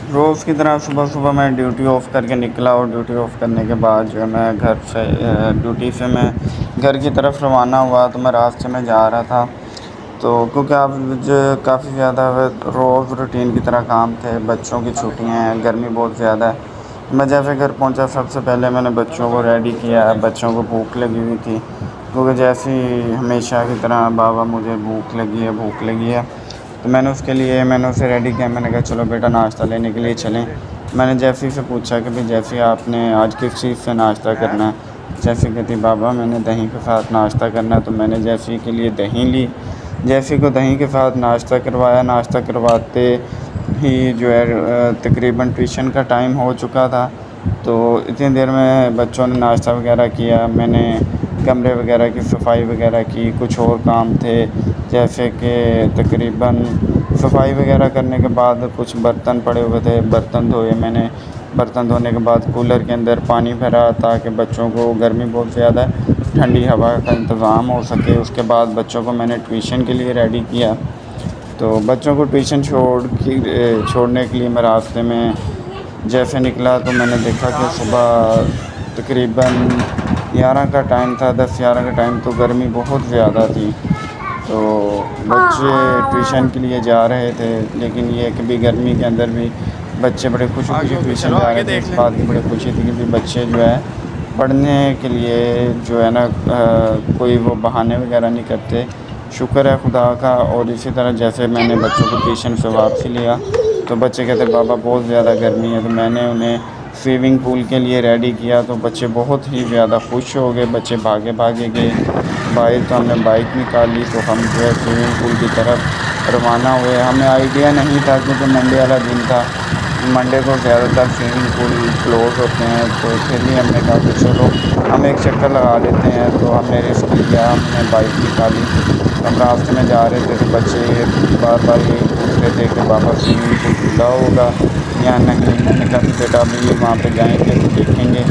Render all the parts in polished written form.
रोज़ की तरह सुबह-सुबह मैं ड्यूटी ऑफ़ करके निकला और ड्यूटी ऑफ़ करने के बाद जो है मैं घर से ड्यूटी से मैं घर की तरफ रवाना हुआ तो मैं रास्ते में जा रहा था। तो क्योंकि आज मुझे काफ़ी ज़्यादा रोज़ रूटीन की तरह काम थे, बच्चों की छुट्टियाँ हैं, गर्मी बहुत ज़्यादा है। मैं जैसे घर पहुँचा सबसे पहले मैंने बच्चों को रेडी किया, बच्चों को भूख लगी हुई थी क्योंकि जैसे ही हमेशा की तरह बाबा मुझे भूख लगी है। तो मैंने उसे रेडी किया, मैंने कहा चलो बेटा नाश्ता लेने के लिए चलें। मैंने जैफ़ी से पूछा कि भाई जैफ़ी आपने आज किस चीज़ से नाश्ता करना है? जैफ़ी कहती बाबा मैंने दही के साथ नाश्ता करना है, तो मैंने जैफ़ी के लिए दही ली। जैफ़ी को दही के साथ नाश्ता करवाया, नाश्ता करवाते ही जो है तकरीबन ट्यूशन का टाइम हो चुका था। तो इतनी देर में बच्चों ने नाश्ता वग़ैरह किया, मैंने कमरे वग़ैरह की सफाई वग़ैरह की, कुछ और काम थे जैसे कि तकरीबन सफाई वग़ैरह करने के बाद कुछ बर्तन पड़े हुए थे, बर्तन धोए मैंने। बर्तन धोने के बाद कूलर के अंदर पानी भरा ताकि बच्चों को गर्मी बहुत ज़्यादा है, ठंडी हवा का इंतज़ाम हो सके। उसके बाद बच्चों को मैंने ट्यूशन के लिए रेडी किया। तो बच्चों को ट्यूशन छोड़ने के लिए मैं रास्ते में जैसे निकला तो मैंने देखा कि सुबह तकरीबन 11 का टाइम था, 10-11 का टाइम, तो गर्मी बहुत ज़्यादा थी। तो बच्चे ट्यूशन के लिए जा रहे थे, लेकिन ये है कि भी गर्मी के अंदर भी बच्चे बड़े खुशी-खुशी ट्यूशन जा रहे थे। इस बात की बड़ी खुशी थी कि भी बच्चे जो है पढ़ने के लिए जो है ना कोई वो बहाने वगैरह नहीं करते। शुक्र है खुदा का। और इसी तरह जैसे मैंने बच्चों को ट्यूशन से वापसी लिया तो बच्चे कहते बाबा बहुत ज़्यादा गर्मी है, तो मैंने उन्हें स्विमिंग पूल के लिए रेडी किया। तो बच्चे बहुत ही ज़्यादा खुश हो गए, बच्चे भागे गए बाहर। तो हमने बाइक निकाली तो हम जो है स्विमिंग पूल की तरफ रवाना हुए। हमें आइडिया नहीं था क्योंकि मंडे वाला दिन था, मंडे को ज़्यादातर स्विमिंग पूल क्लोज़ होते हैं। तो फिर भी हमने कहा कि चलो हम एक चक्कर लगा लेते हैं। तो हमने रिस्क लिया, हमने बाइक निकाली। हम रास्ते में जा रहे थे तो बच्चे बार यही पूछ रहे थे कि बाबा स्विमिंग पूल खुला होगा या नहीं। मैंने कहा कि बेटा अभी वहाँ पे जाएंगे तो देखेंगे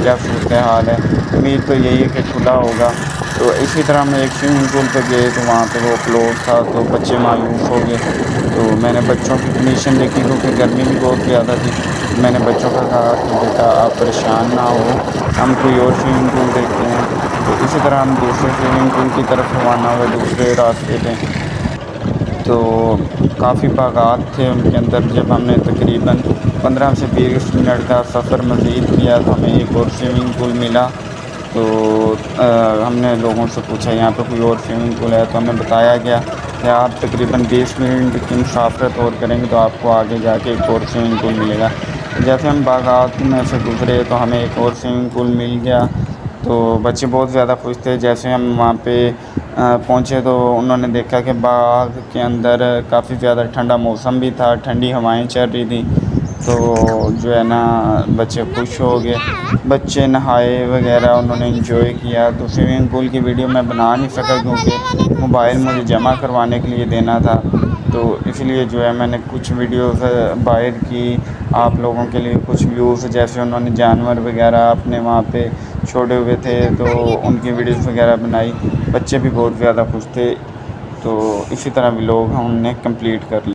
क्या सूरत हाल है, उम्मीद तो यही है कि खुला होगा। तो इसी तरह हम एक स्विमिंग पूल पे गए तो वहाँ पे वो क्लोज़ था, तो बच्चे मायूस हो गए। तो मैंने बच्चों की कंडीशन देखी क्योंकि गर्मी भी बहुत ज़्यादा थी। मैंने बच्चों को कहा कि बेटा आप परेशान ना हो, हम कोई और स्विमिंग पूल देखते हैं। तो इसी तरह हम दूसरे स्विमिंग पूल की तरफ रवाना हुए दूसरे रास्ते पे। तो काफ़ी बागात थे उनके अंदर। जब हमने तकरीबन 15 से 20 मिनट का सफ़र मज़ीद किया तो हमें एक और स्विमिंग पूल मिला। तो हमने लोगों से पूछा यहाँ पे कोई और स्विमिंग पूल है, तो हमें बताया गया कि आप तकरीबन 20 मिनट की मुसाफ़रत और करेंगे तो आपको आगे जाके एक और स्विमिंग पूल मिलेगा। जैसे हम बागात में से गुज़रे तो हमें एक और स्विमिंग पूल मिल गया। तो बच्चे बहुत ज़्यादा खुश थे। जैसे हम वहाँ पे पहुँचे तो उन्होंने देखा कि बाग के अंदर काफ़ी ज़्यादा ठंडा मौसम भी था, ठंडी हवाएं चल रही थी। तो जो है ना बच्चे खुश हो गए, बच्चे नहाए वगैरह, उन्होंने एंजॉय किया। तो स्विमिंग पूल की वीडियो मैं बना नहीं सका क्योंकि मोबाइल मुझे जमा करवाने के लिए देना था। तो इसलिए जो है मैंने कुछ वीडियोस बाहर की, आप लोगों के लिए कुछ व्यूज़, जैसे उन्होंने जानवर वगैरह अपने वहाँ पे छोड़े हुए थे तो उनकी वीडियोस वगैरह बनाई। बच्चे भी बहुत ज़्यादा खुश थे। तो इसी तरह व्लॉग हमने कंप्लीट कर लिया।